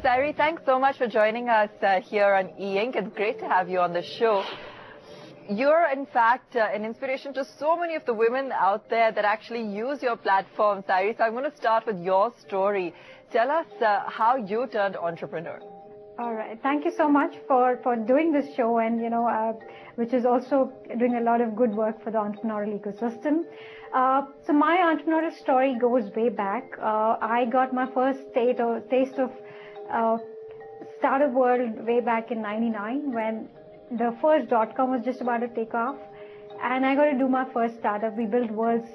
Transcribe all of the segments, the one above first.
Sairee, thanks so much for joining us here on E-Ink. It's great to have you on the show. You're, in fact, an inspiration to so many of the women out there that actually use your platform, Sairee. So I'm going to start with your story. Tell us how you turned entrepreneur. All right. Thank you so much for doing this show, and which is also doing a lot of good work for the entrepreneurial ecosystem. So my entrepreneurial story goes way back. I got my first taste of startup world way back in '99 when the first .com was just about to take off, and I got to do my first startup. We built world's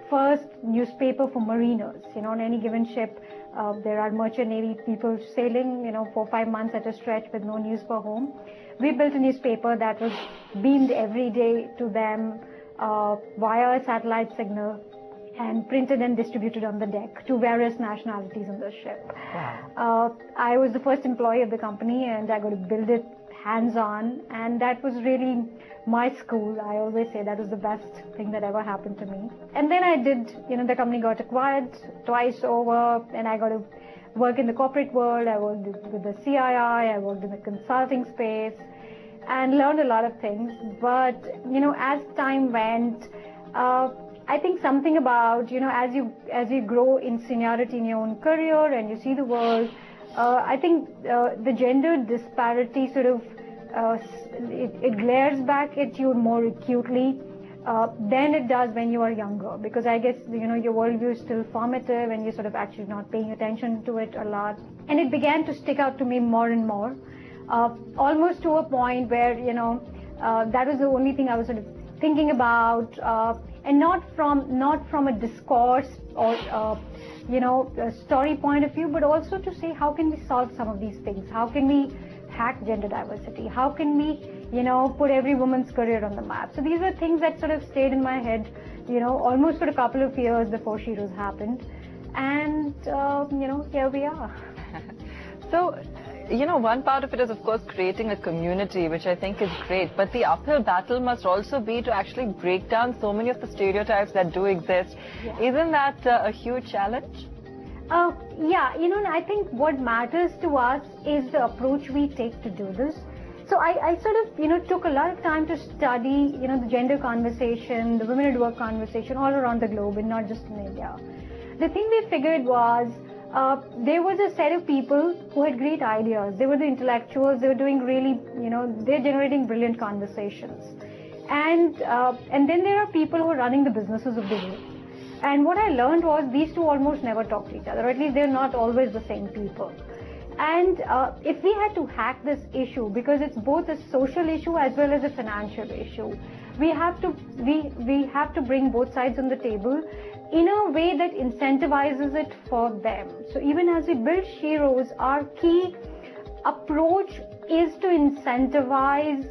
first newspaper for mariners. On any given ship, there are merchant navy people sailing, 4 or 5 months at a stretch with no news for home. We built a newspaper that was beamed every day to them via a satellite signal and printed and distributed on the deck to various nationalities on the ship. Wow. I was the first employee of the company, and I got to build it hands-on, and that was really my school. I always say that was the best thing that ever happened to me. And then I did, the company got acquired twice over, and I got to work in the corporate world. I worked with the CII, I worked in the consulting space, and learned a lot of things. But, as time went, I think something about, as you grow in seniority in your own career and you see the world, I think the gender disparity sort of it glares back at you more acutely than it does when you are younger, because I guess your worldview is still formative and you're sort of actually not paying attention to it a lot, and it began to stick out to me more and more, almost to a point where that was the only thing I was sort of thinking about, and not from a discourse or a story point of view, but also to say how can we solve some of these things? How can we hack gender diversity? How can we, put every woman's career on the map? So these were things that sort of stayed in my head, almost for a couple of years before SHEROES happened, and here we are. So, one part of it is, of course, creating a community, which I think is great. But the uphill battle must also be to actually break down so many of the stereotypes that do exist. Yeah. Isn't that a huge challenge? Yeah, I think what matters to us is the approach we take to do this. So I sort of, took a lot of time to study, the gender conversation, the women at work conversation all around the globe and not just in India. The thing we figured was, there was a set of people who had great ideas. They were the intellectuals. They were doing really, they're generating brilliant conversations. And then there are people who are running the businesses of the world. And what I learned was these two almost never talk to each other, or at least they're not always the same people. And if we had to hack this issue, because it's both a social issue as well as a financial issue, we have to bring both sides on the table in a way that incentivizes it for them. So even as we build SHEROES, our key approach is to incentivize,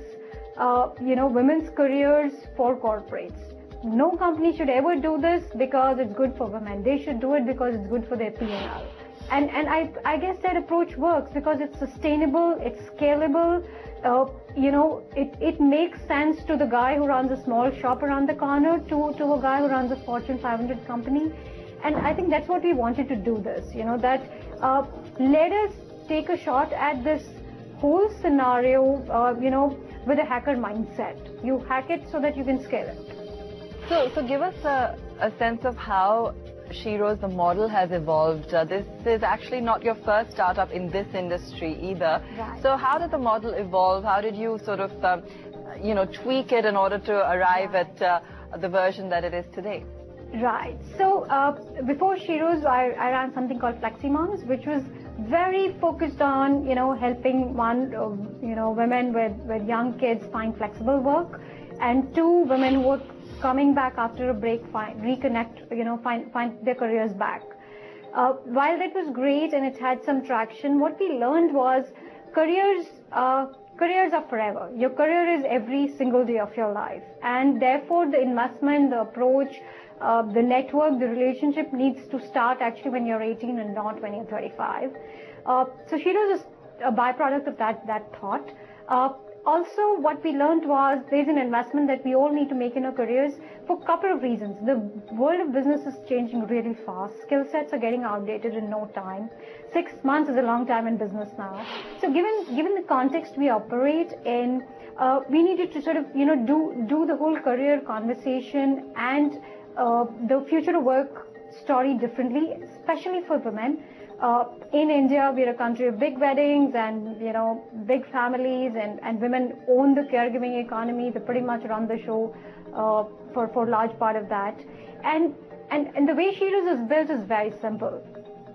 women's careers for corporates. No company should ever do this because it's good for women. They should do it because it's good for their P&L. And I guess that approach works because it's sustainable, it's scalable. It makes sense to the guy who runs a small shop around the corner to a guy who runs a Fortune 500 company. And I think that's what we wanted to do this, that let us take a shot at this whole scenario, with a hacker mindset. You hack it so that you can scale it. So give us a sense of how SHEROES, the model, has evolved. This is actually not your first startup in this industry either. Right. So how did the model evolve? How did you sort of, tweak it in order to arrive at the version that it is today? Right. So before SHEROES, I ran something called FlexiMoms, which was very focused on, helping women with young kids find flexible work, and two, women who were coming back after a break, reconnect, find their careers back. While that was great and it had some traction, what we learned was careers are forever. Your career is every single day of your life, and therefore the investment, the approach, the network, the relationship needs to start actually when you're 18 and not when you're 35. So SHEROES is a byproduct of that thought. also what we learned was there's an investment that we all need to make in our careers for a couple of reasons. The world of business is changing really fast. Skill sets are getting outdated in no time. 6 months is a long time in business now. So given the context we operate in, we needed to sort of, do the whole career conversation and the future of work story differently, especially for women. In India, we're a country of big weddings and, big families, and women own the caregiving economy. They pretty much run the show for a large part of that. And the way SHEROES is built is very simple.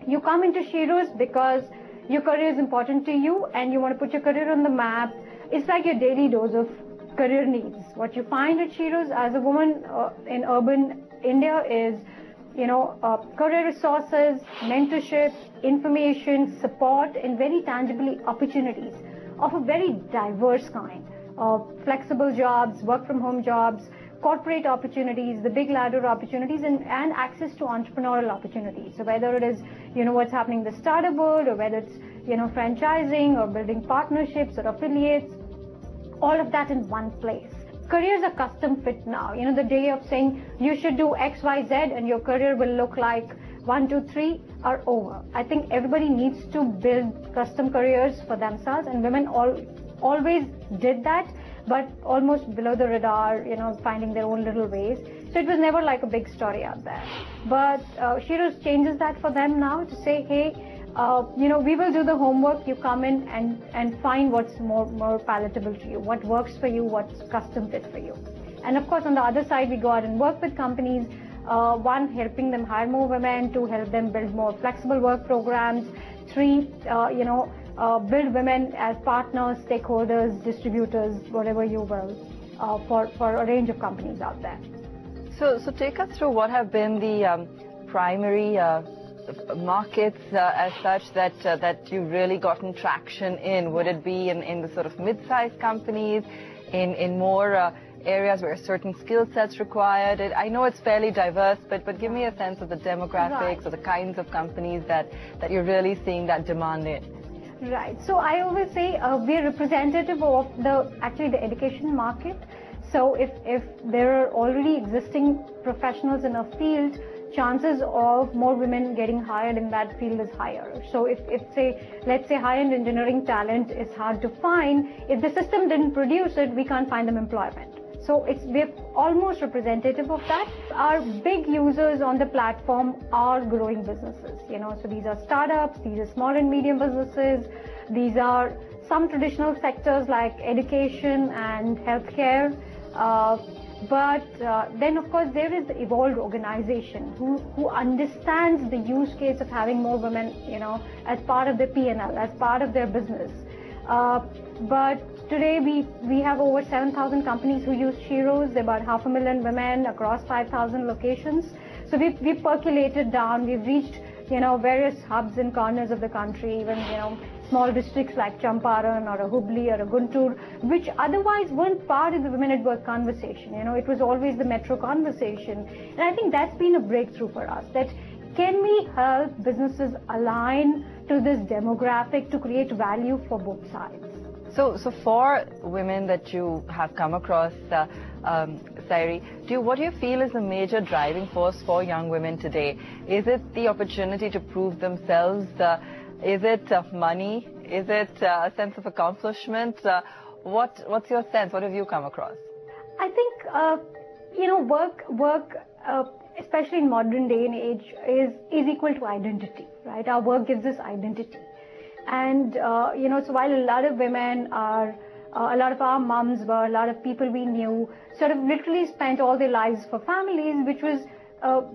You come into SHEROES because your career is important to you and you want to put your career on the map. It's like your daily dose of career needs. What you find at SHEROES as a woman in urban India is, career resources, mentorship, information, support, and very tangibly opportunities of a very diverse kind of flexible jobs, work from home jobs, corporate opportunities, the big ladder opportunities, and access to entrepreneurial opportunities. So whether it is, what's happening in the startup world, or whether it's, franchising or building partnerships or affiliates, all of that in one place. Careers are custom fit now. The day of saying you should do X, Y, Z and your career will look like 1, 2, 3 are over. I think everybody needs to build custom careers for themselves, and women always did that, but almost below the radar, finding their own little ways. So it was never like a big story out there. But SHEROES changes that for them now to say, hey, we will do the homework. You come in and find what's more palatable to you, what works for you, what's custom fit for you. And of course, on the other side, we go out and work with companies. One, helping them hire more women. 2, help them build more flexible work programs. 3, build women as partners, stakeholders, distributors, whatever you will, for a range of companies out there. So take us through what have been the primary markets as such that you've really gotten traction in. Would it be in the sort of mid-sized companies, in more areas where certain skill sets required? I know it's fairly diverse, but give me a sense of the demographics or the kinds of companies that you're really seeing that demand in. Right. So I always say we're representative of the education market. So if there are already existing professionals in a field, chances of more women getting hired in that field is higher. So if let's say high-end engineering talent is hard to find, if the system didn't produce it, we can't find them employment. So we're almost representative of that. Our big users on the platform are growing businesses. So these are startups, these are small and medium businesses, these are some traditional sectors like education and healthcare. But then, of course, there is the evolved organization who understands the use case of having more women, as part of their P&L, as part of their business. But today, we have over 7,000 companies who use SHEROES. There are about 500,000 women across 5,000 locations. So we've percolated down. We've reached, various hubs and corners of the country, even, small districts like Champaran or a Hubli or a Guntur, which otherwise weren't part of the women at work conversation. It was always the metro conversation. And I think that's been a breakthrough for us, that can we help businesses align to this demographic to create value for both sides? So for women that you have come across, Sairee, what do you feel is the major driving force for young women today? Is it the opportunity to prove themselves? Is it money? Is it a sense of accomplishment? What's your sense? What have you come across? I think, work, especially in modern day and age, is equal to identity, right? Our work gives us identity. And, so while a lot of women are, a lot of our moms were, a lot of people we knew, sort of literally spent all their lives for families, which was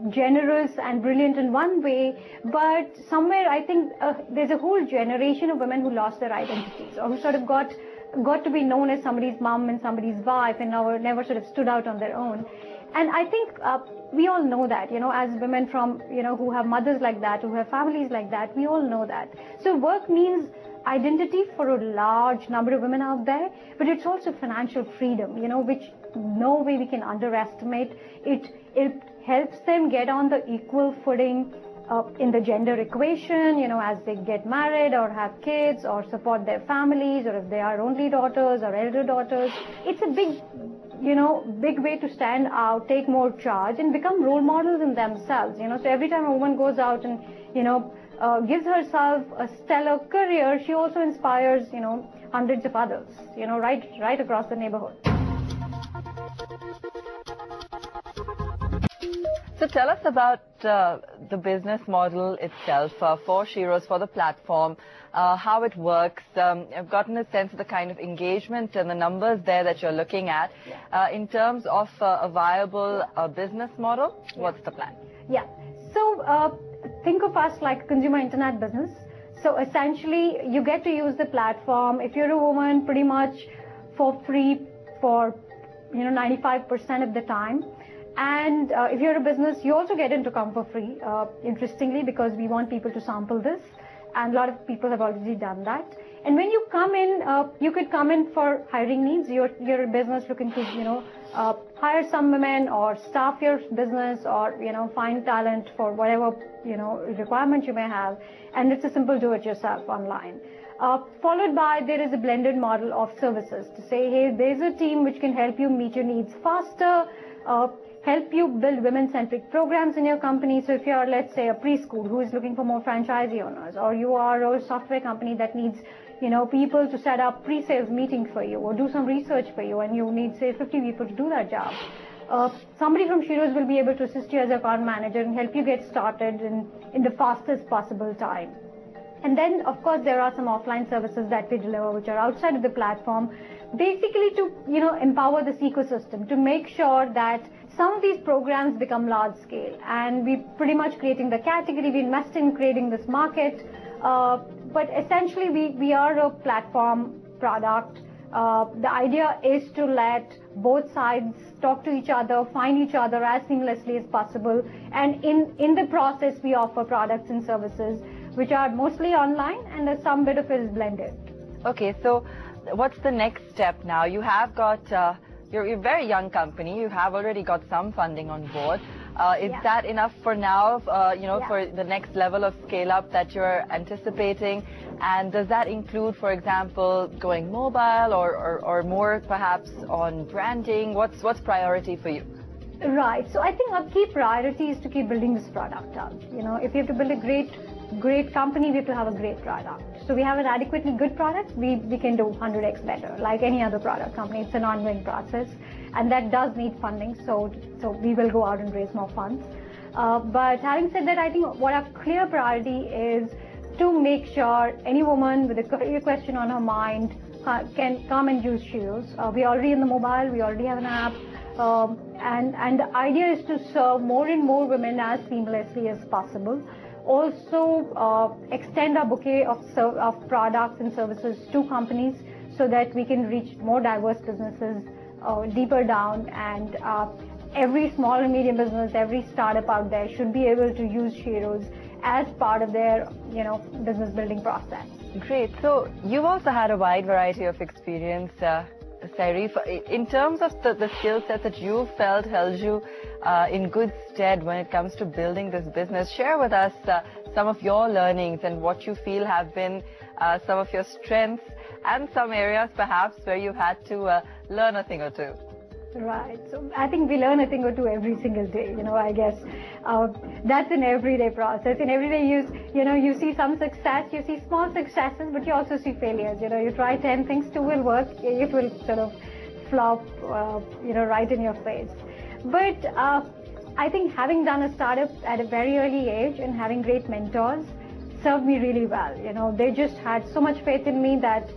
generous and brilliant in one way, but somewhere I think there's a whole generation of women who lost their identities, or who sort of got to be known as somebody's mom and somebody's wife, and never sort of stood out on their own. And I think we all know that, as women from, who have mothers like that, who have families like that, we all know that. So work means identity for a large number of women out there, but it's also financial freedom, which no way we can underestimate. It helps them get on the equal footing in the gender equation, as they get married or have kids or support their families, or if they are only daughters or elder daughters. It's a big way to stand out, take more charge, and become role models in themselves. So every time a woman goes out and, gives herself a stellar career, she also inspires, hundreds of others, right across the neighborhood. So tell us about the business model itself for SHEROES, for the platform, how it works. I've gotten a sense of the kind of engagement and the numbers there that you're looking at. In terms of a viable business model, what's the plan? Yeah. So think of us like a consumer internet business. So essentially, you get to use the platform. If you're a woman, pretty much for free for 95% of the time. And if you're a business, you also get in to come for free, interestingly, because we want people to sample this. And a lot of people have already done that. And when you come in, you could come in for hiring needs. You're a business looking to, hire some women or staff your business or, find talent for whatever, requirement you may have. And it's a simple do-it-yourself online. Followed by, there is a blended model of services to say, hey, there's a team which can help you meet your needs faster, help you build women-centric programs in your company. So if you are, let's say, a preschool who is looking for more franchisee owners, or you are a software company that needs, people to set up pre-sales meetings for you or do some research for you, and you need, say, 50 people to do that job. Somebody from SHEROES will be able to assist you as a account manager and help you get started in the fastest possible time. And then, of course, there are some offline services that we deliver which are outside of the platform, basically to, empower this ecosystem, to make sure that some of these programs become large scale. And we're pretty much creating the category, we invest in creating this market. But essentially, we are a platform product. The idea is to let both sides talk to each other, find each other as seamlessly as possible. And in the process, we offer products and services which are mostly online, and some bit of it is blended. Okay, so what's the next step now? You have got, you're a very young company. You have already got some funding on board. Is that enough for now, for the next level of scale-up that you're anticipating? And does that include, for example, going mobile or more perhaps on branding? What's priority for you? Right. So I think our key priority is to keep building this product up. If you have to build a great company, we have to have a great product. So we have an adequately good product, we can do 100x better, like any other product company. It's an ongoing process, and that does need funding, so we will go out and raise more funds. But having said that, I think what our clear priority is to make sure any woman with a career question on her mind can come and use SHEROES. We're already in the mobile, we already have an app, and the idea is to serve more and more women as seamlessly as possible. Also extend our bouquet of products and services to companies so that we can reach more diverse businesses deeper down, and every small and medium business, every startup out there should be able to use SHEROES as part of their business building process. Great. So you've also had a wide variety of experience, Sairee. In terms of the skill set that you felt held you in good stead when it comes to building this business, share with us some of your learnings and what you feel have been some of your strengths and some areas perhaps where you've had to learn a thing or two. Right. So I think we learn a thing or two every single day. I guess that's an everyday process. In every day, you see some success, you see small successes, but you also see failures. You try 10 things, 2 will work, it will sort of flop, right in your face. But I think having done a startup at a very early age and having great mentors served me really well. They just had so much faith in me that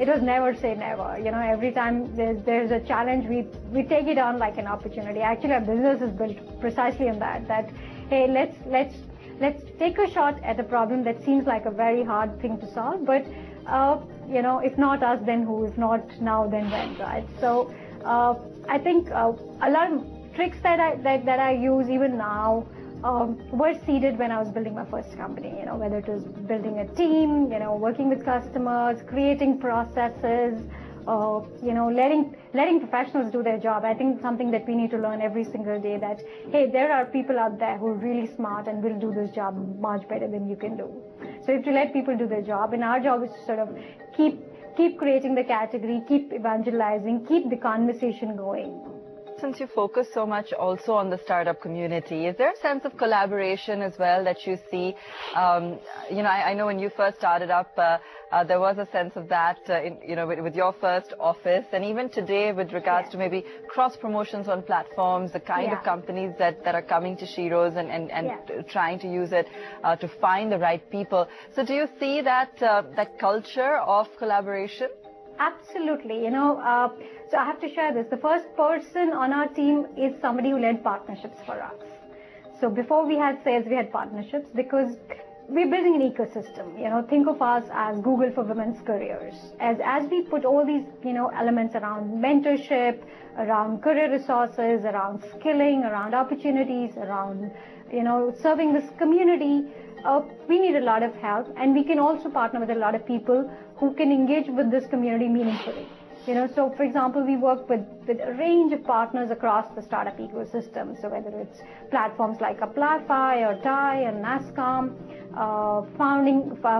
it was never say never. Every time there's a challenge, we take it on like an opportunity. Actually, our business is built precisely on that hey, let's take a shot at a problem that seems like a very hard thing to solve, but if not us, then who? If not now, then when, right? So I think a lot of tricks that I use even now were seeded when I was building my first company, whether it was building a team, working with customers, creating processes, letting professionals do their job. I think something that we need to learn every single day, that hey, there are people out there who are really smart and will do this job much better than you can do. So if you let people do their job, and our job is to sort of keep creating the category, keep evangelizing, keep the conversation going. Since you focus so much also on the startup community, is there a sense of collaboration as well that you see? I know when you first started up, there was a sense of that, with your first office, and even today with regards to maybe cross promotions on platforms, the kind of companies that are coming to SHEROES and trying to use it to find the right people. So do you see that culture of collaboration? Absolutely. So I have to share this. The first person on our team is somebody who led partnerships for us. So before we had sales, we had partnerships because we're building an ecosystem. Think of us as Google for women's careers. As we put all these, elements around mentorship, around career resources, around skilling, around opportunities, around, serving this community, we need a lot of help, and we can also partner with a lot of people who can engage with this community meaningfully. So for example, we work with a range of partners across the startup ecosystem. So whether it's platforms like Applify or TIE and NASCOM,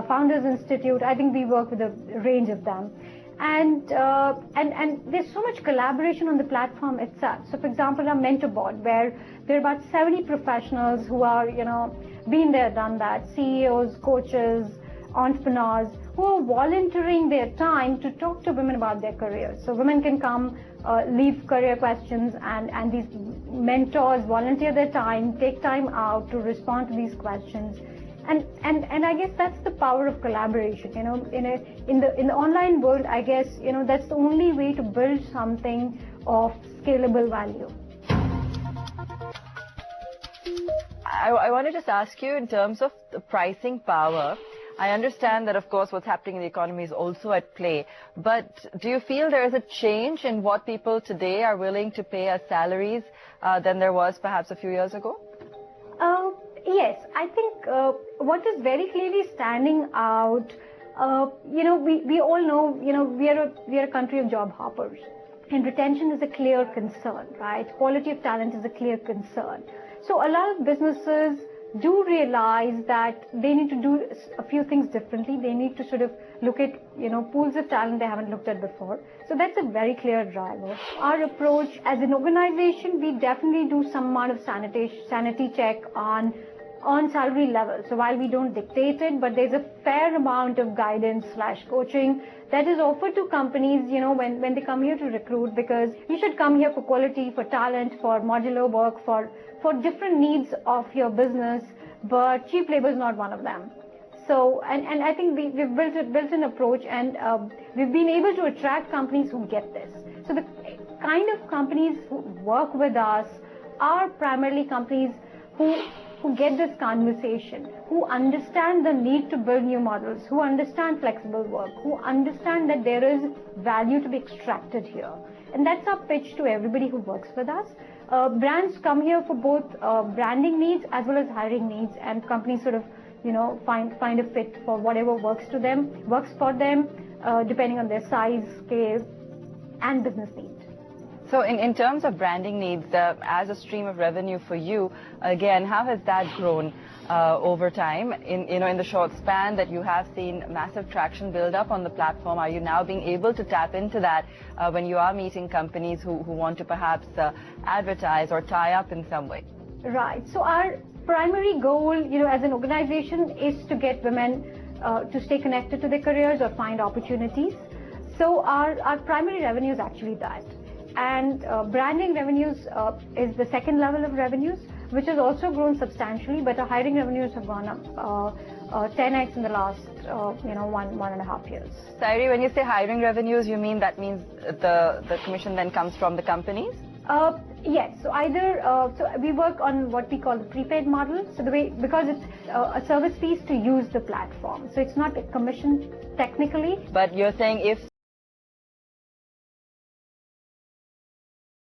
Founders Institute, I think we work with a range of them. And there's so much collaboration on the platform itself. So for example, our mentor board, where there are about 70 professionals who are, been there, done that, CEOs, coaches, entrepreneurs, who are volunteering their time to talk to women about their careers. So women can come, leave career questions, and these mentors volunteer their time, take time out to respond to these questions. And I guess that's the power of collaboration. In the online world, I guess that's the only way to build something of scalable value. I want to just ask you, in terms of the pricing power, I understand that, of course, what's happening in the economy is also at play. But do you feel there is a change in what people today are willing to pay as salaries than there was perhaps a few years ago? Yes, I think what is very clearly standing out, we all know, we are a country of job hoppers, and retention is a clear concern, right? Quality of talent is a clear concern. So a lot of businesses do realize that they need to do a few things differently. They need to sort of look at, pools of talent they haven't looked at before. So that's a very clear driver. Our approach as an organization, we definitely do some amount of sanity check on salary level. So while we don't dictate it, but there's a fair amount of guidance / coaching that is offered to companies, when they come here to recruit, because you should come here for quality, for talent, for modular work, for different needs of your business, but cheap labor is not one of them. So, and I think we've built an approach, and we've been able to attract companies who get this. So the kind of companies who work with us are primarily companies who get this conversation, who understand the need to build new models, who understand flexible work, who understand that there is value to be extracted here. And that's our pitch to everybody who works with us. Brands come here for both branding needs as well as hiring needs, and companies sort of, find a fit for whatever works for them, depending on their size, scale, and business needs. So in terms of branding needs, as a stream of revenue for you, again, how has that grown over time? In the short span that you have seen massive traction build up on the platform, are you now being able to tap into that when you are meeting companies who want to perhaps advertise or tie up in some way? Right. So our primary goal, as an organization, is to get women to stay connected to their careers or find opportunities. So our primary revenue is actually that. And branding revenues is the second level of revenues, which has also grown substantially, but our hiring revenues have gone up 10x in the last 1.5 years. Sairee, when you say hiring revenues, you mean that means the commission then comes from the companies? Yes. So so we work on what we call the prepaid model. So because it's a service fees to use the platform, so it's not a commission technically. But you're saying if